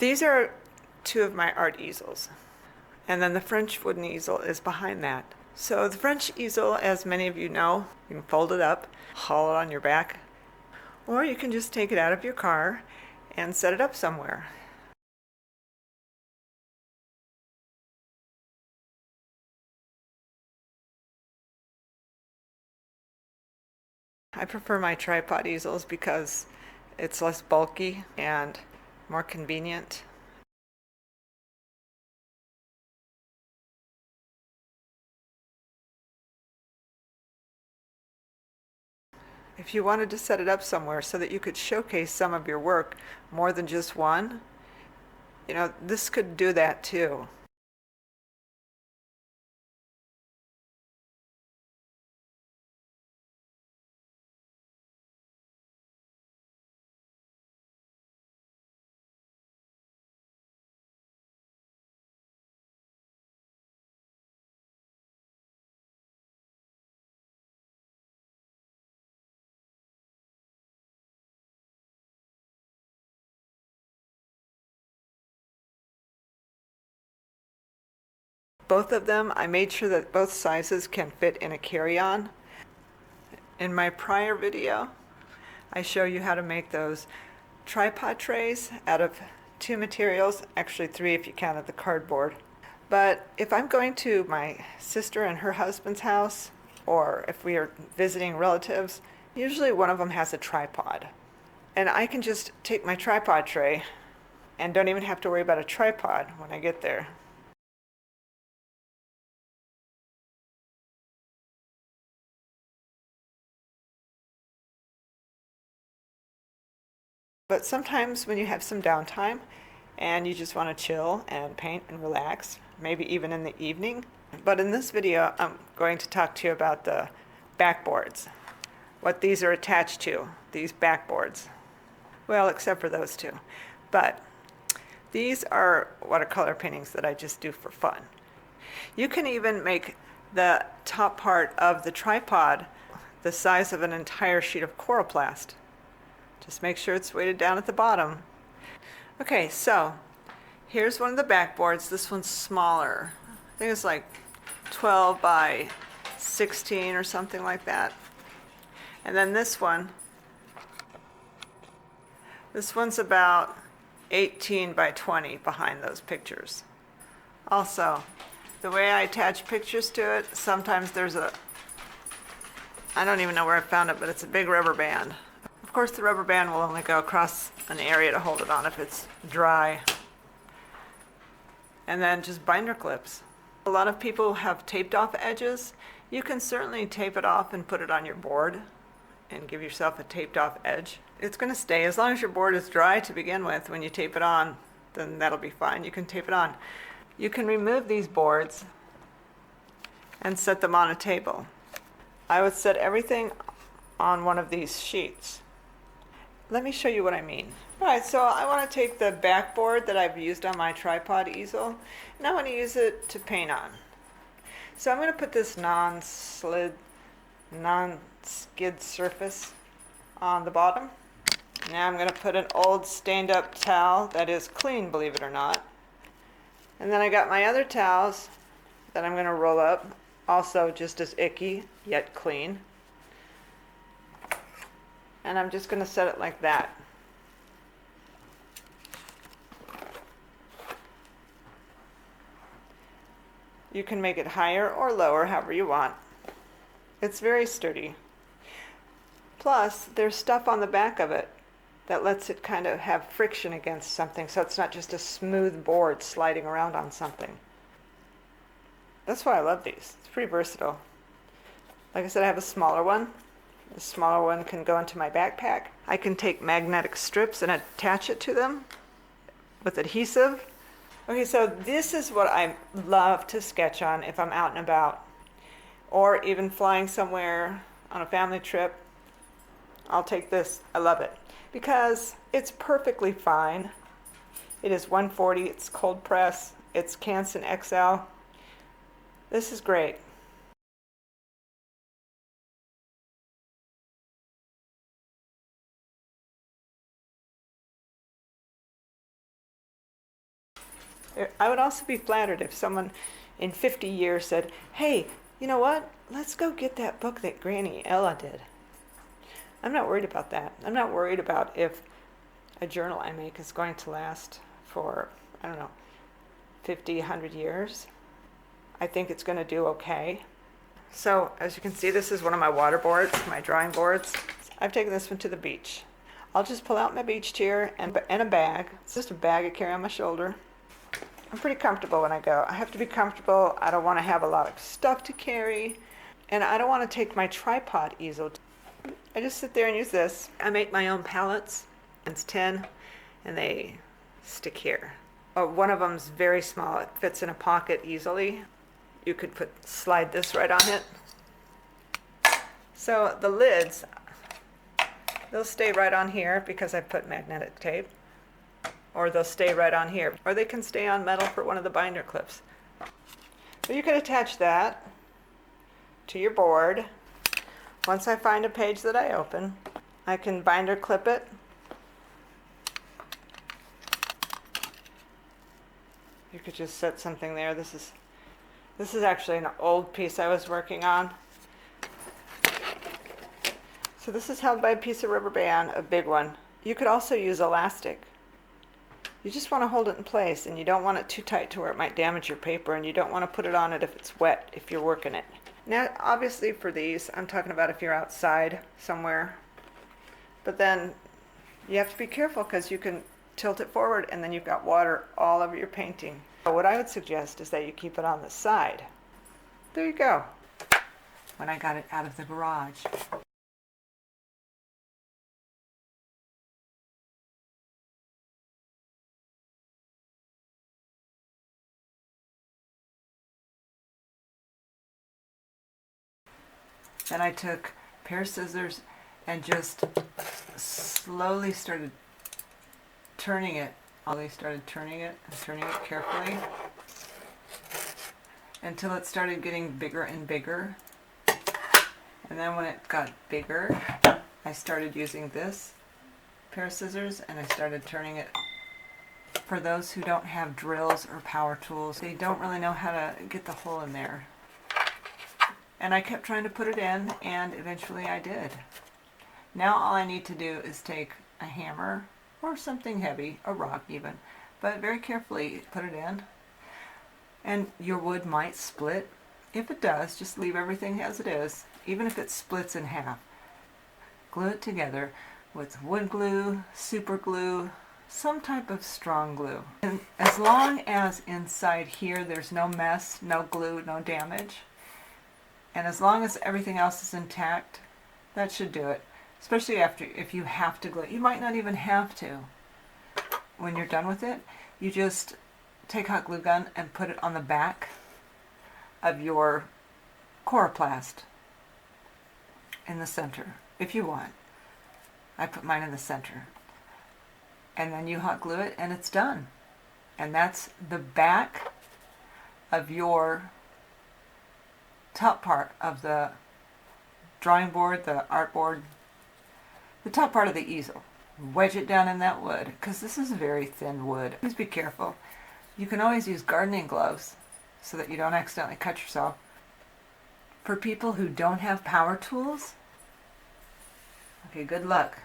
These are two of my art easels. And then the French wooden easel is behind that. So the French easel, as many of you know, you can fold it up, haul it on your back, or you can just take it out of your car and set it up somewhere. I prefer my tripod easels because it's less bulky and more convenient. If you wanted to set it up somewhere so that you could showcase some of your work more than just one, this could do that too. Both of them, I made sure that both sizes can fit in a carry-on. In my prior video, I show you how to make those tripod trays out of two materials, actually three if you counted the cardboard. But if I'm going to my sister and her husband's house, or if we are visiting relatives, usually one of them has a tripod. And I can just take my tripod tray and don't even have to worry about a tripod when I get there. But sometimes when you have some downtime and you just want to chill and paint and relax, maybe even in the evening. But in this video, I'm going to talk to you about the backboards, what these are attached to, these backboards. Well, except for those two. But these are watercolor paintings that I just do for fun. You can even make the top part of the tripod the size of an entire sheet of coroplast. Just make sure it's weighted down at the bottom. Okay, so here's one of the backboards. This one's smaller. I think it's like 12 by 16 or something like that. And then this one's about 18 by 20 behind those pictures. Also, the way I attach pictures to it, sometimes there's I don't even know where I found it, but it's a big rubber band. Of course, the rubber band will only go across an area to hold it on if it's dry. And then just binder clips. A lot of people have taped off edges. You can certainly tape it off and put it on your board and give yourself a taped off edge. It's going to stay as long as your board is dry to begin with. When you tape it on, then that'll be fine. You can tape it on. You can remove these boards and set them on a table. I would set everything on one of these sheets. Let me show you what I mean. All right, so I want to take the backboard that I've used on my tripod easel, and I want to use it to paint on. So I'm going to put this non-skid surface on the bottom. Now I'm going to put an old stained up towel that is clean, believe it or not. And then I got my other towels that I'm going to roll up, also just as icky, yet clean. And I'm just going to set it like that. You can make it higher or lower, however you want. It's very sturdy. Plus, there's stuff on the back of it that lets it kind of have friction against something, so it's not just a smooth board sliding around on something. That's why I love these. It's pretty versatile. Like I said, I have a smaller one. The smaller one can go into my backpack. I can take magnetic strips and attach it to them with adhesive. Okay, so this is what I love to sketch on if I'm out and about, or even flying somewhere on a family trip. I'll take this. I love it because it's perfectly fine. It is 140. It's cold press. It's Canson XL. This is great. I would also be flattered if someone in 50 years said, hey, you know what? Let's go get that book that Granny Ella did. I'm not worried about that. I'm not worried about if a journal I make is going to last for, I don't know, 50, 100 years. I think it's going to do okay. So as you can see, this is one of my water boards, my drawing boards. I've taken this one to the beach. I'll just pull out my beach chair and a bag. It's just a bag I carry on my shoulder. I'm pretty comfortable when I go. I have to be comfortable. I don't want to have a lot of stuff to carry. And I don't want to take my tripod easel. I just sit there and use this. I make my own palettes. It's 10 and they stick here. Oh, one of them's very small. It fits in a pocket easily. You could slide this right on it. So the lids, they'll stay right on here because I put magnetic tape. Or they'll stay right on here. Or they can stay on metal for one of the binder clips. So you can attach that to your board. Once I find a page that I open, I can binder clip it. You could just set something there. This is actually an old piece I was working on. So this is held by a piece of rubber band, a big one. You could also use elastic. You just want to hold it in place, and you don't want it too tight to where it might damage your paper, and you don't want to put it on it if it's wet, if you're working it. Now, obviously for these, I'm talking about if you're outside somewhere. But then you have to be careful because you can tilt it forward and then you've got water all over your painting. So what I would suggest is that you keep it on the side. There you go. When I got it out of the garage. Then I took a pair of scissors and just slowly started turning it. Slowly started turning it and turning it carefully until it started getting bigger and bigger. And then when it got bigger, I started using this pair of scissors and I started turning it. For those who don't have drills or power tools, they don't really know how to get the hole in there. And I kept trying to put it in, and eventually I did. Now all I need to do is take a hammer or something heavy, a rock even, but very carefully put it in. And your wood might split. If it does, just leave everything as it is, even if it splits in half. Glue it together with wood glue, super glue, some type of strong glue. And as long as inside here there's no mess, no glue, no damage, and as long as everything else is intact, that should do it. Especially if you have to glue it. You might not even have to. When you're done with it, you just take hot glue gun and put it on the back of your coroplast in the center, if you want. I put mine in the center. And then you hot glue it and it's done. And that's the back of your top part of the drawing board, the art board, the top part of the easel. Wedge it down in that wood, because this is very thin wood. Please be careful. You can always use gardening gloves so that you don't accidentally cut yourself. For people who don't have power tools, okay, good luck.